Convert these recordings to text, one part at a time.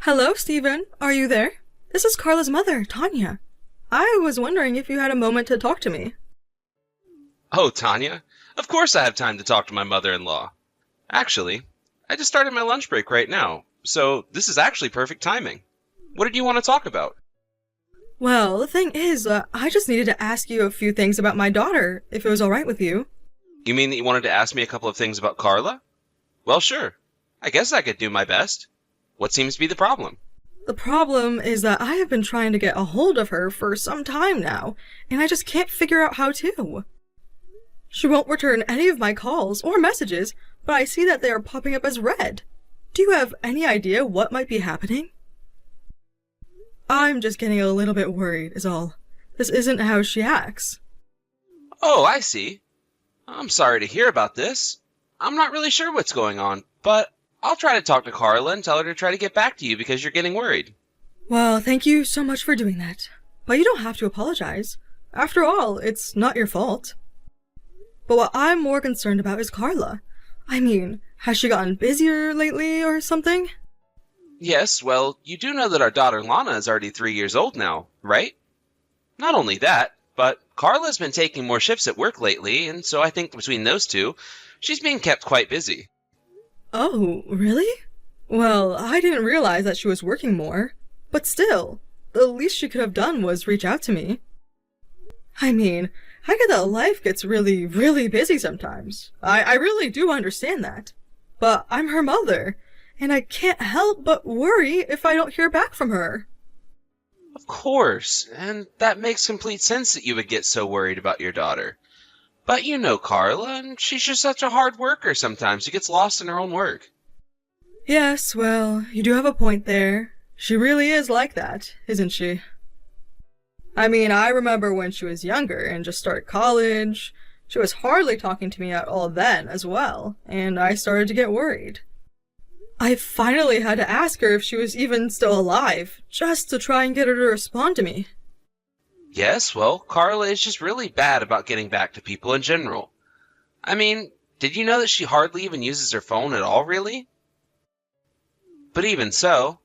Hello, Stephen. Are you there? This is Carla's mother, Tanya. I was wondering if you had a moment to talk to me. Oh, Tanya, of course I have time to talk to my mother-in-law. Actually, I just started my lunch break right now, so this is actually perfect timing. What did you want to talk about? Well, the thing is, I just needed to ask you a few things about my daughter, if it was alright with you. You mean that you wanted to ask me a couple of things about Carla? Well, sure. I guess I could do my best. What seems to be the problem? The problem is that I have been trying to get a hold of her for some time now, and I just can't figure out how to. She won't return any of my calls or messages, but I see that they are popping up as read. Do you have any idea what might be happening? I'm just getting a little bit worried, is all. This isn't how she acts. Oh, I see. I'm sorry to hear about this. I'm not really sure what's going on, but I'll try to talk to Carla and tell her to try to get back to you because you're getting worried. Well, thank you so much for doing that. But you don't have to apologize. After all, it's not your fault. But what I'm more concerned about is Carla. I mean, has she gotten busier lately or something? Yes, well, you do know that our daughter Lana is already 3 years old now, right? Not only that, but Carla's been taking more shifts at work lately, and so I think between those two, she's being kept quite busy. Oh, really? Well, I didn't realize that she was working more. But still, the least she could have done was reach out to me. I mean, I get that life gets really, really busy sometimes. I really do understand that. But I'm her mother, and I can't help but worry if I don't hear back from her. Of course, and that makes complete sense that you would get so worried about your daughter. But you know Carla, and she's just such a hard worker sometimes. She gets lost in her own work. Yes, well, you do have a point there. She really is like that, isn't she? I mean, I remember when she was younger and just started college. She was hardly talking to me at all then as well, and I started to get worried. I finally had to ask her if she was even still alive, just to try and get her to respond to me. Yes, well, Carla is just really bad about getting back to people in general. I mean, did you know that she hardly even uses her phone at all, really? But even so,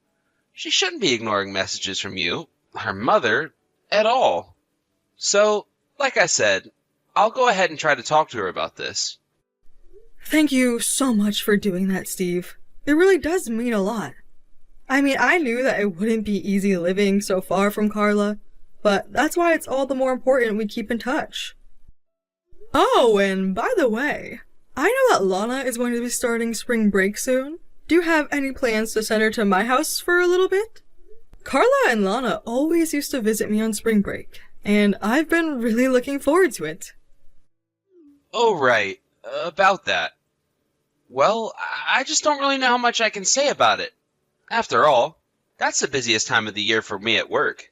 she shouldn't be ignoring messages from you, her mother, at all. So, like I said, I'll go ahead and try to talk to her about this. Thank you so much for doing that, Steve. It really does mean a lot. I mean, I knew that it wouldn't be easy living so far from Carla, but that's why it's all the more important we keep in touch. Oh, and by the way, I know that Lana is going to be starting spring break soon. Do you have any plans to send her to my house for a little bit? Carla and Lana always used to visit me on spring break, and I've been really looking forward to it. Oh, right. About that. Well, I just don't really know how much I can say about it. After all, that's the busiest time of the year for me at work.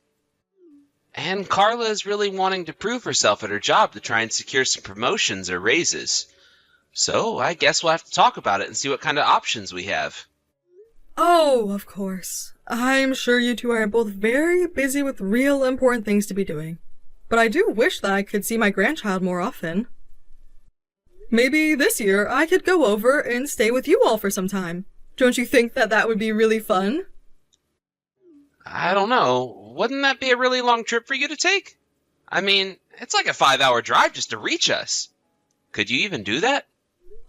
And Carla is really wanting to prove herself at her job to try and secure some promotions or raises. So I guess we'll have to talk about it and see what kind of options we have. Oh, of course. I'm sure you two are both very busy with real important things to be doing. But I do wish that I could see my grandchild more often. Maybe this year I could go over and stay with you all for some time. Don't you think that that would be really fun? I don't know. Wouldn't that be a really long trip for you to take? I mean, it's like a 5-hour drive just to reach us. Could you even do that?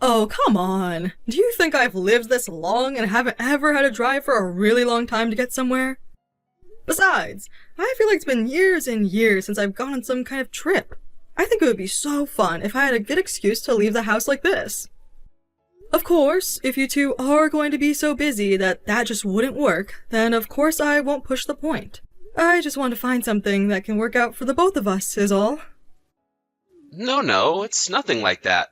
Oh, come on. Do you think I've lived this long and haven't ever had to drive for a really long time to get somewhere? Besides, I feel like it's been years and years since I've gone on some kind of trip. I think it would be so fun if I had a good excuse to leave the house like this. Of course, if you two are going to be so busy that just wouldn't work, then of course I won't push the point. I just want to find something that can work out for the both of us, is all. No, it's nothing like that.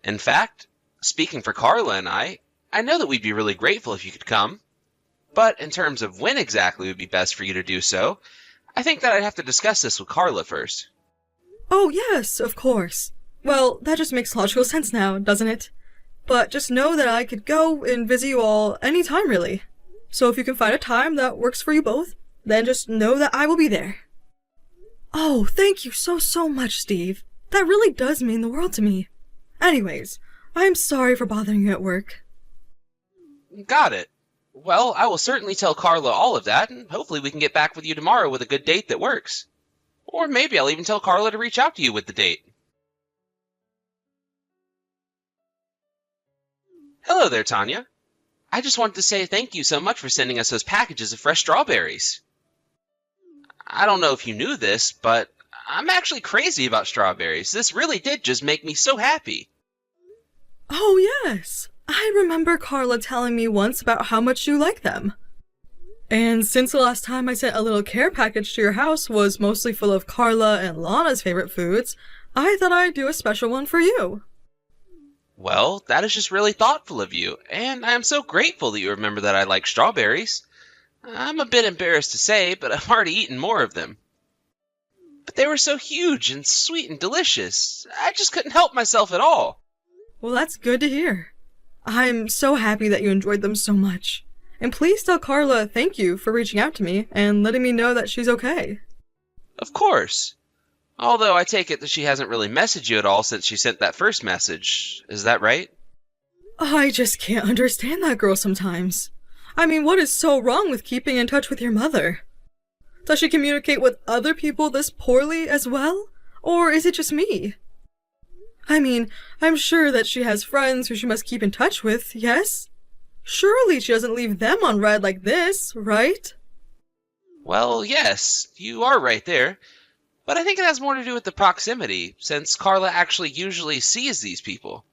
In fact, speaking for Carla and I know that we'd be really grateful if you could come. But in terms of when exactly would be best for you to do so, I think that I'd have to discuss this with Carla first. Oh yes, of course. Well, that just makes logical sense now, doesn't it? But just know that I could go and visit you all anytime, really. So if you can find a time that works for you both, then just know that I will be there. Oh, thank you so much, Steve. That really does mean the world to me. Anyways, I'm sorry for bothering you at work. Got it. Well, I will certainly tell Carla all of that, and hopefully we can get back with you tomorrow with a good date that works. Or maybe I'll even tell Carla to reach out to you with the date. Hello there, Tanya. I just wanted to say thank you so much for sending us those packages of fresh strawberries. I don't know if you knew this, but I'm actually crazy about strawberries. This really did just make me so happy. Oh, yes. I remember Carla telling me once about how much you like them. And since the last time I sent a little care package to your house was mostly full of Carla and Lana's favorite foods, I thought I'd do a special one for you. Well, that is just really thoughtful of you, and I am so grateful that you remember that I like strawberries. I'm a bit embarrassed to say, but I've already eaten more of them. But they were so huge and sweet and delicious. I just couldn't help myself at all. Well, that's good to hear. I'm so happy that you enjoyed them so much. And please tell Carla thank you for reaching out to me and letting me know that she's okay. Of course. Although I take it that she hasn't really messaged you at all since she sent that first message. Is that right? I just can't understand that girl sometimes. I mean, what is so wrong with keeping in touch with your mother? Does she communicate with other people this poorly as well? Or is it just me? I mean, I'm sure that she has friends who she must keep in touch with, yes? Surely she doesn't leave them on red like this, right? Well, yes, you are right there. But I think it has more to do with the proximity, since Carla actually usually sees these people.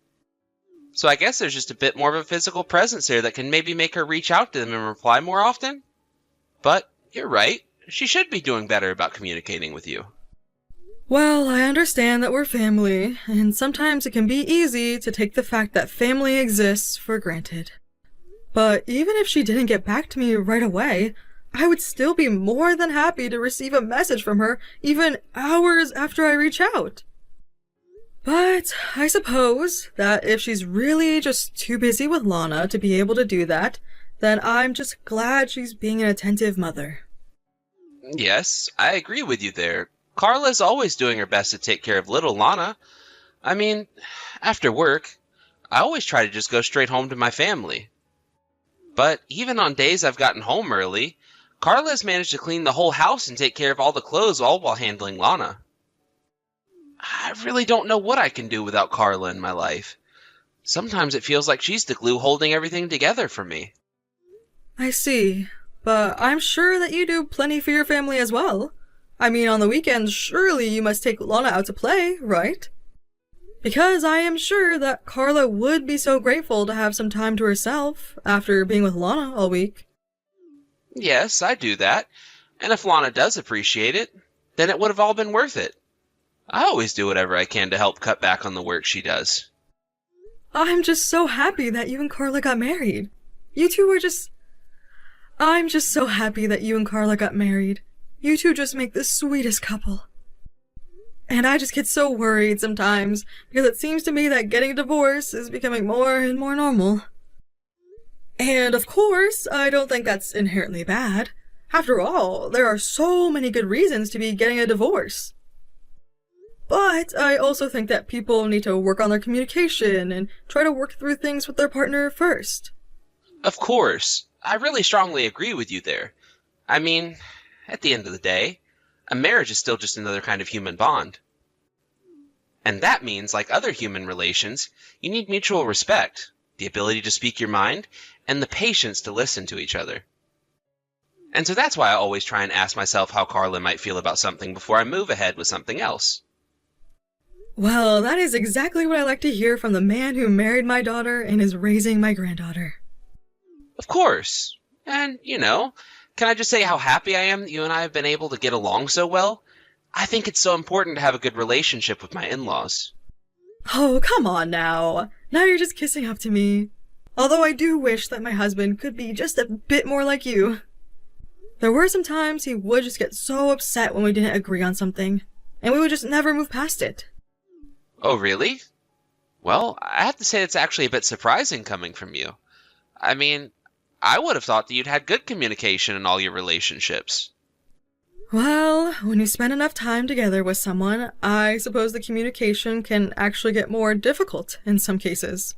So I guess there's just a bit more of a physical presence there that can maybe make her reach out to them and reply more often. But you're right, she should be doing better about communicating with you. Well, I understand that we're family, and sometimes it can be easy to take the fact that family exists for granted. But even if she didn't get back to me right away, I would still be more than happy to receive a message from her even hours after I reach out. But I suppose that if she's really just too busy with Lana to be able to do that, then I'm just glad she's being an attentive mother. Yes, I agree with you there. Carla's always doing her best to take care of little Lana. I mean, after work, I always try to just go straight home to my family. But even on days I've gotten home early, Carla has managed to clean the whole house and take care of all the clothes all while handling Lana. I really don't know what I can do without Carla in my life. Sometimes it feels like she's the glue holding everything together for me. I see, but I'm sure that you do plenty for your family as well. I mean, on the weekends, surely you must take Lana out to play, right? Because I am sure that Carla would be so grateful to have some time to herself after being with Lana all week. Yes, I do that. And if Lana does appreciate it, then it would have all been worth it. I always do whatever I can to help cut back on the work she does. I'm just so happy that you and Carla got married. You two are just... I'm just so happy that you and Carla got married. You two just make the sweetest couple. And I just get so worried sometimes, because it seems to me that getting a divorce is becoming more and more normal. And of course, I don't think that's inherently bad. After all, there are so many good reasons to be getting a divorce. But I also think that people need to work on their communication and try to work through things with their partner first. Of course, I really strongly agree with you there. I mean, at the end of the day, a marriage is still just another kind of human bond. And that means, like other human relations, you need mutual respect, the ability to speak your mind, and the patience to listen to each other. And so that's why I always try and ask myself how Carla might feel about something before I move ahead with something else. Well, that is exactly what I like to hear from the man who married my daughter and is raising my granddaughter. Of course. And, can I just say how happy I am that you and I have been able to get along so well? I think it's so important to have a good relationship with my in-laws. Oh, come on now. Now you're just kissing up to me. Although I do wish that my husband could be just a bit more like you. There were some times he would just get so upset when we didn't agree on something, and we would just never move past it. Oh, really? Well, I have to say it's actually a bit surprising coming from you. I mean, I would have thought that you'd had good communication in all your relationships. Well, when you spend enough time together with someone, I suppose the communication can actually get more difficult in some cases.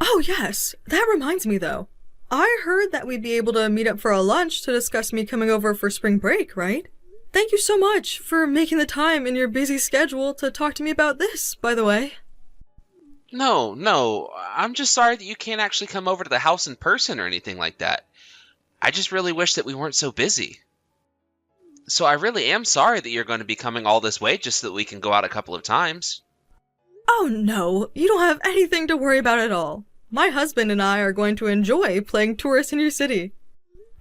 Oh yes, that reminds me though. I heard that we'd be able to meet up for a lunch to discuss me coming over for spring break, right? Thank you so much for making the time in your busy schedule to talk to me about this, by the way. No, I'm just sorry that you can't actually come over to the house in person or anything like that. I just really wish that we weren't so busy. So I really am sorry that you're going to be coming all this way just so that we can go out a couple of times. Oh no, you don't have anything to worry about at all. My husband and I are going to enjoy playing tourist in your city.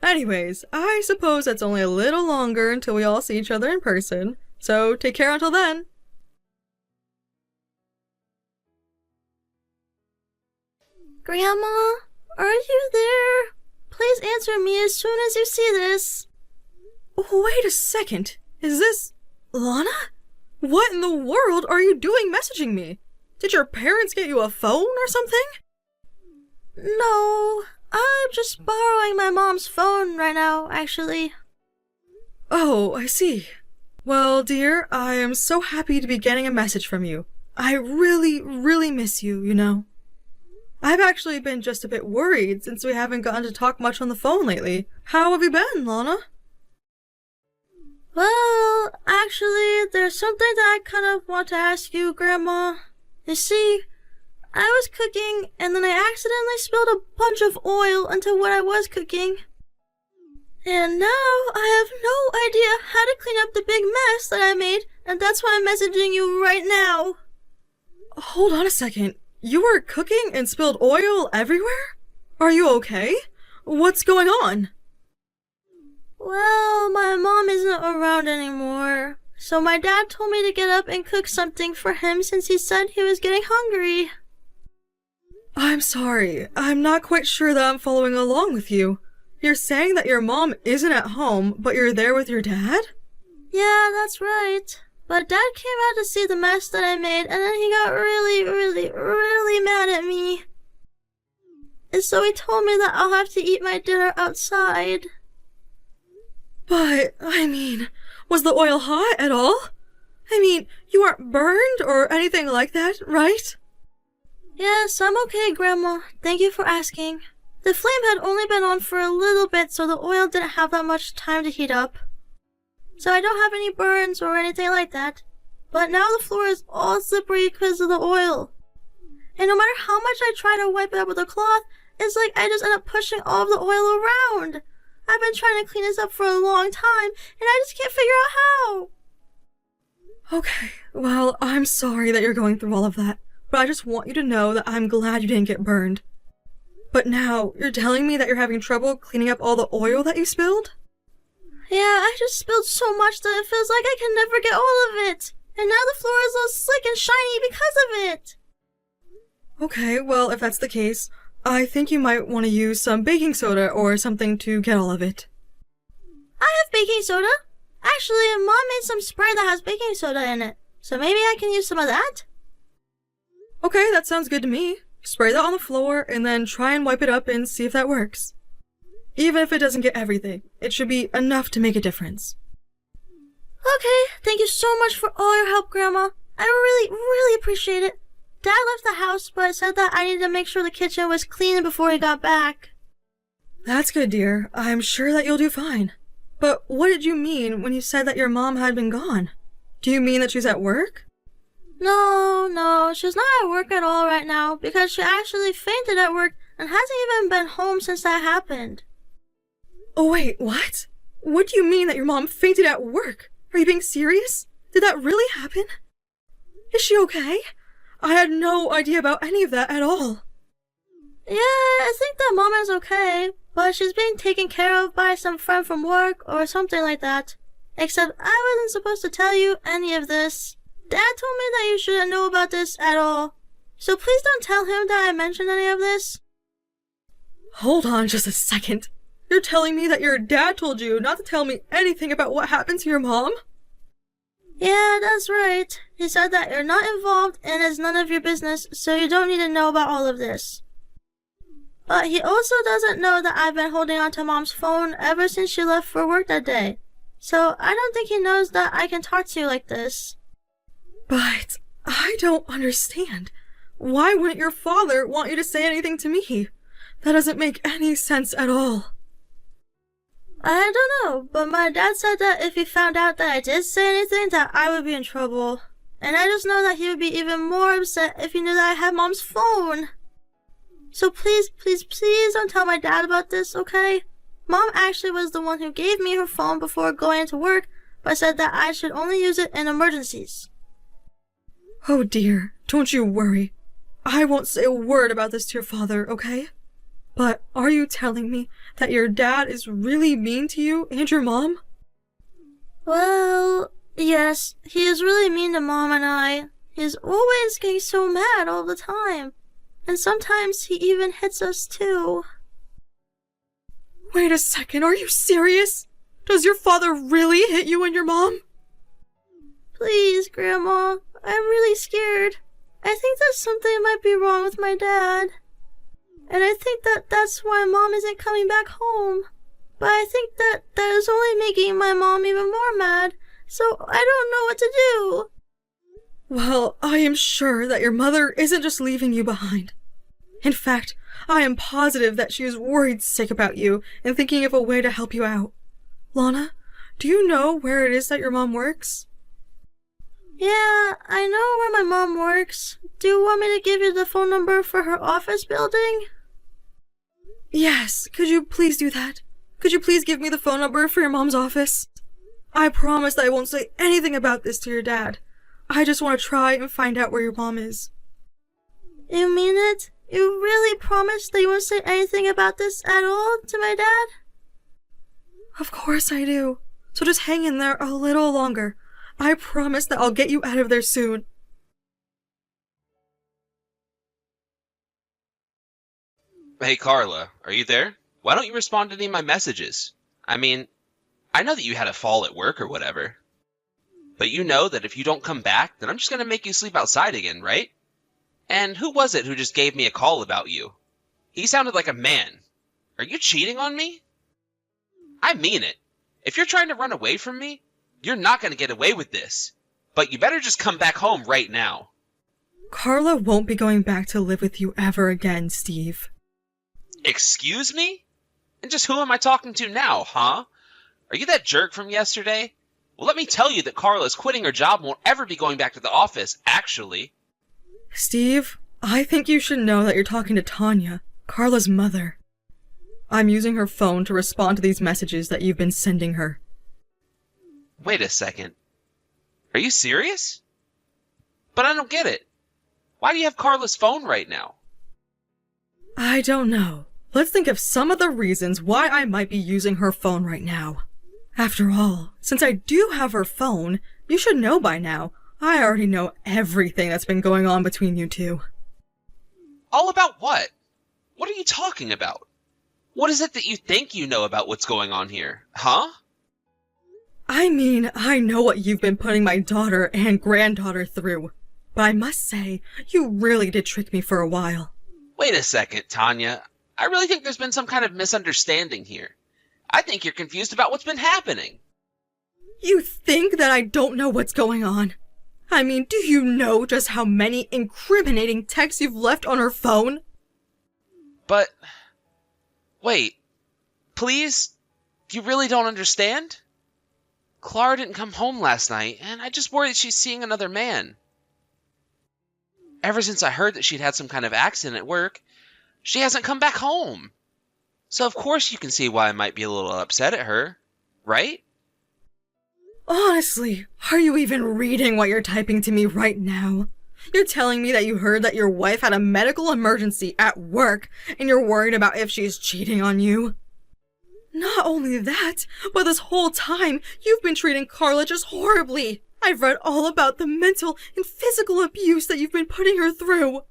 Anyways, I suppose that's only a little longer until we all see each other in person, so take care until then. Grandma, are you there? Please answer me as soon as you see this. Wait a second, is this Lana? What in the world are you doing messaging me? Did your parents get you a phone or something? No, I'm just borrowing my mom's phone right now, actually. Oh, I see. Well, dear, I am so happy to be getting a message from you. I really miss you, you know. I've actually been just a bit worried since we haven't gotten to talk much on the phone lately. How have you been, Lana? Well, actually, there's something that I kind of want to ask you, Grandma. You see, I was cooking, and then I accidentally spilled a bunch of oil into what I was cooking. And now I have no idea how to clean up the big mess that I made, and that's why I'm messaging you right now. Hold on a second. You were cooking and spilled oil everywhere? Are you okay? What's going on? Well, my mom isn't around anymore, so my dad told me to get up and cook something for him since he said he was getting hungry. I'm sorry. I'm not quite sure that I'm following along with you. You're saying that your mom isn't at home, but you're there with your dad? Yeah, that's right. But Dad came out to see the mess that I made, and then he got really mad at me. And so he told me that I'll have to eat my dinner outside. But, I mean, was the oil hot at all? I mean, you aren't burned or anything like that, right? Yes, I'm okay, Grandma. Thank you for asking. The flame had only been on for a little bit, so the oil didn't have that much time to heat up. So I don't have any burns or anything like that. But now the floor is all slippery because of the oil. And no matter how much I try to wipe it up with a cloth, it's like I just end up pushing all of the oil around. I've been trying to clean this up for a long time, and I just can't figure out how. Okay, well, I'm sorry that you're going through all of that, but I just want you to know that I'm glad you didn't get burned. But now, you're telling me that you're having trouble cleaning up all the oil that you spilled? Yeah, I just spilled so much that it feels like I can never get all of it. And now the floor is all slick and shiny because of it. Okay, well, if that's the case, I think you might want to use some baking soda or something to get all of it. I have baking soda. Actually, Mom made some spray that has baking soda in it. So maybe I can use some of that? Okay, that sounds good to me. Spray that on the floor and then try and wipe it up and see if that works. Even if it doesn't get everything, it should be enough to make a difference. Okay, thank you so much for all your help, Grandma. I really appreciate it. Dad left the house, but said that I needed to make sure the kitchen was clean before he got back. That's good, dear. I'm sure that you'll do fine. But what did you mean when you said that your mom had been gone? Do you mean that she's at work? No, she's not at work at all right now because she actually fainted at work and hasn't even been home since that happened. Oh wait, what? What do you mean that your mom fainted at work? Are you being serious? Did that really happen? Is she okay? I had no idea about any of that at all. Yeah, I think that Mom is okay, but she's being taken care of by some friend from work or something like that. Except I wasn't supposed to tell you any of this. Dad told me that you shouldn't know about this at all. So please don't tell him that I mentioned any of this. Hold on just a second. You're telling me that your dad told you not to tell me anything about what happened to your mom? Yeah, that's right. He said that you're not involved and it's none of your business, so you don't need to know about all of this. But he also doesn't know that I've been holding on to Mom's phone ever since she left for work that day. So I don't think he knows that I can talk to you like this. But I don't understand. Why wouldn't your father want you to say anything to me? That doesn't make any sense at all. I don't know, but my dad said that if he found out that I did say anything, that I would be in trouble. And I just know that he would be even more upset if he knew that I had Mom's phone. So please, please, please don't tell my dad about this, okay? Mom actually was the one who gave me her phone before going to work, but said that I should only use it in emergencies. Oh dear, don't you worry. I won't say a word about this to your father, okay? But are you telling me that your dad is really mean to you and your mom? Well, yes, he is really mean to Mom and I. He's always getting so mad all the time. And sometimes he even hits us too. Wait a second, are you serious? Does your father really hit you and your mom? Please, Grandma, I'm really scared. I think that something might be wrong with my dad. And I think that that's why Mom isn't coming back home. But I think that is only making my mom even more mad, so I don't know what to do. Well, I am sure that your mother isn't just leaving you behind. In fact, I am positive that she is worried sick about you and thinking of a way to help you out. Lana, do you know where it is that your mom works? Yeah, I know where my mom works. Do you want me to give you the phone number for her office building? Yes, could you please do that? Could you please give me the phone number for your mom's office? I promise that I won't say anything about this to your dad. I just want to try and find out where your mom is. You mean it? You really promise that you won't say anything about this at all to my dad? Of course I do. So just hang in there a little longer. I promise that I'll get you out of there soon. Hey, Carla, are you there? Why don't you respond to any of my messages? I mean, I know that you had a fall at work or whatever. But you know that if you don't come back, then I'm just going to make you sleep outside again, right? And who was it who just gave me a call about you? He sounded like a man. Are you cheating on me? I mean it. If you're trying to run away from me, you're not going to get away with this. But you better just come back home right now. Carla won't be going back to live with you ever again, Steve. Excuse me? And just who am I talking to now, huh? Are you that jerk from yesterday? Well, let me tell you that Carla's quitting her job and won't ever be going back to the office, actually. Steve, I think you should know that you're talking to Tanya, Carla's mother. I'm using her phone to respond to these messages that you've been sending her. Wait a second. Are you serious? But I don't get it. Why do you have Carla's phone right now? I don't know. Let's think of some of the reasons why I might be using her phone right now. After all, since I do have her phone, you should know by now. I already know everything that's been going on between you two. All about what? What are you talking about? What is it that you think you know about what's going on here, huh? I mean, I know what you've been putting my daughter and granddaughter through. But I must say, you really did trick me for a while. Wait a second, Tanya. I really think there's been some kind of misunderstanding here. I think you're confused about what's been happening. You think that I don't know what's going on? I mean, do you know just how many incriminating texts you've left on her phone? But, wait, please? You really don't understand? Clara didn't come home last night, and I just worry that she's seeing another man. Ever since I heard that she'd had some kind of accident at work, she hasn't come back home. So of course you can see why I might be a little upset at her, right? Honestly, are you even reading what you're typing to me right now? You're telling me that you heard that your wife had a medical emergency at work, and you're worried about if she's cheating on you? Not only that, but this whole time, you've been treating Carla just horribly. I've read all about the mental and physical abuse that you've been putting her through.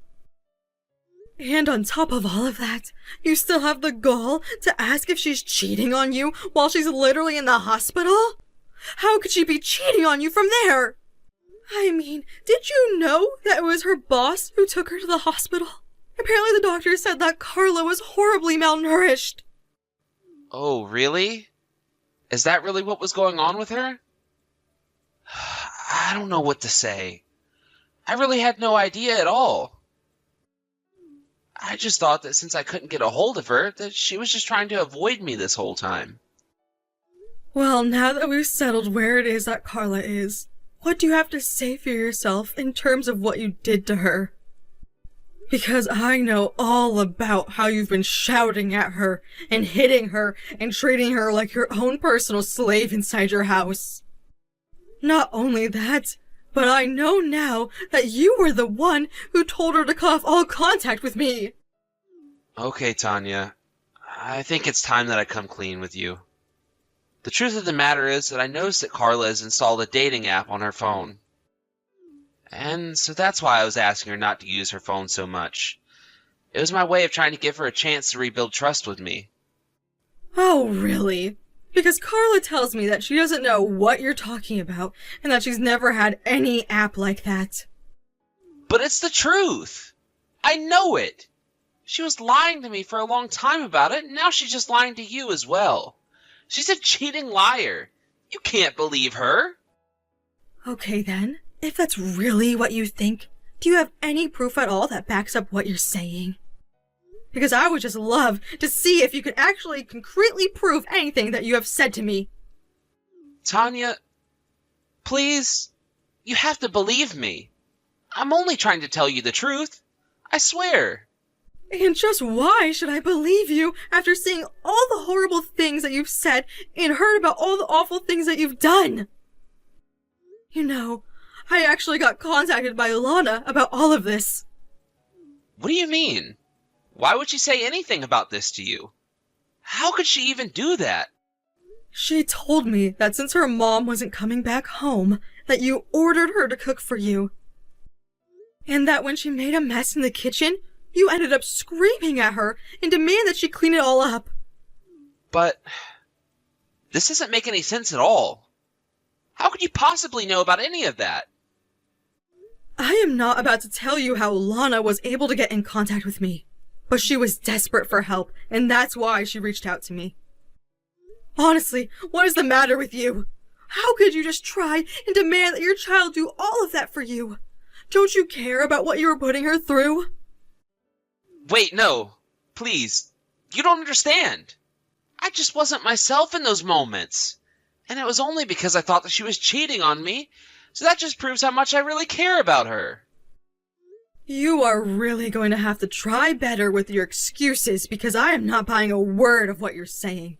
And on top of all of that, you still have the gall to ask if she's cheating on you while she's literally in the hospital? How could she be cheating on you from there? I mean, did you know that it was her boss who took her to the hospital? Apparently the doctor said that Carla was horribly malnourished. Oh, really? Is that really what was going on with her? I don't know what to say. I really had no idea at all. I just thought that since I couldn't get a hold of her, that she was just trying to avoid me this whole time. Well, now that we've settled where it is that Carla is, what do you have to say for yourself in terms of what you did to her? Because I know all about how you've been shouting at her and hitting her and treating her like your own personal slave inside your house. Not only that, but I know now that you were the one who told her to cut off all contact with me. Okay, Tanya. I think it's time that I come clean with you. The truth of the matter is that I noticed that Carla has installed a dating app on her phone. And so that's why I was asking her not to use her phone so much. It was my way of trying to give her a chance to rebuild trust with me. Oh, really? Because Carla tells me that she doesn't know what you're talking about and that she's never had any app like that. But it's the truth. I know it. She was lying to me for a long time about it, and now she's just lying to you as well. She's a cheating liar. You can't believe her. Okay then, if that's really what you think, do you have any proof at all that backs up what you're saying? Because I would just love to see if you could actually concretely prove anything that you have said to me. Tanya, please, you have to believe me. I'm only trying to tell you the truth. I swear. And just why should I believe you after seeing all the horrible things that you've said and heard about all the awful things that you've done? You know, I actually got contacted by Lana about all of this. What do you mean? Why would she say anything about this to you? How could she even do that? She told me that since her mom wasn't coming back home, that you ordered her to cook for you. And that when she made a mess in the kitchen, you ended up screaming at her and demanded that she clean it all up. But this doesn't make any sense at all. How could you possibly know about any of that? I am not about to tell you how Lana was able to get in contact with me, but she was desperate for help, and that's why she reached out to me. Honestly, what is the matter with you? How could you just try and demand that your child do all of that for you? Don't you care about what you were putting her through? Wait, no. Please. You don't understand. I just wasn't myself in those moments. And it was only because I thought that she was cheating on me, so that just proves how much I really care about her. You are really going to have to try better with your excuses because I am not buying a word of what you're saying.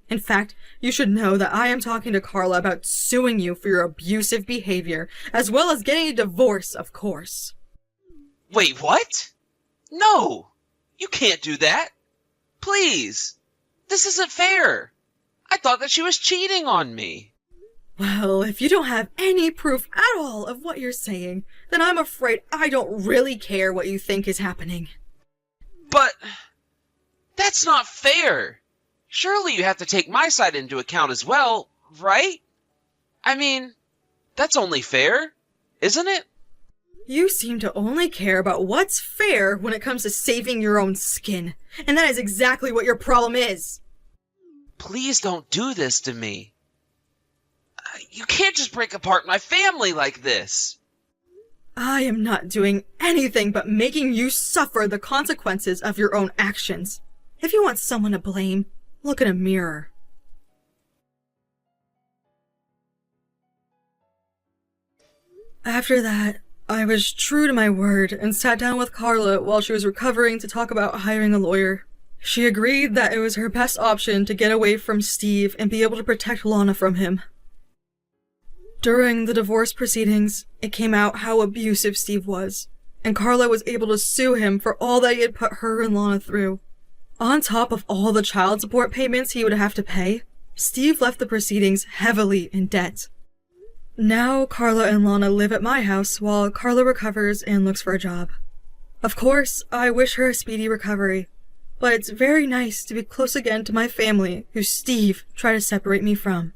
In fact, you should know that I am talking to Carla about suing you for your abusive behavior, as well as getting a divorce, of course. Wait, what? No! You can't do that! Please! This isn't fair! I thought that she was cheating on me! Well, if you don't have any proof at all of what you're saying, then I'm afraid I don't really care what you think is happening. But that's not fair! Surely you have to take my side into account as well, right? I mean, that's only fair, isn't it? You seem to only care about what's fair when it comes to saving your own skin, and that is exactly what your problem is. Please don't do this to me. You can't just break apart my family like this. I am not doing anything but making you suffer the consequences of your own actions. If you want someone to blame, look in a mirror. After that, I was true to my word and sat down with Carla while she was recovering to talk about hiring a lawyer. She agreed that it was her best option to get away from Steve and be able to protect Lana from him. During the divorce proceedings, it came out how abusive Steve was, and Carla was able to sue him for all that he had put her and Lana through. On top of all the child support payments he would have to pay, Steve left the proceedings heavily in debt. Now Carla and Lana live at my house while Carla recovers and looks for a job. Of course, I wish her a speedy recovery, but it's very nice to be close again to my family who Steve tried to separate me from.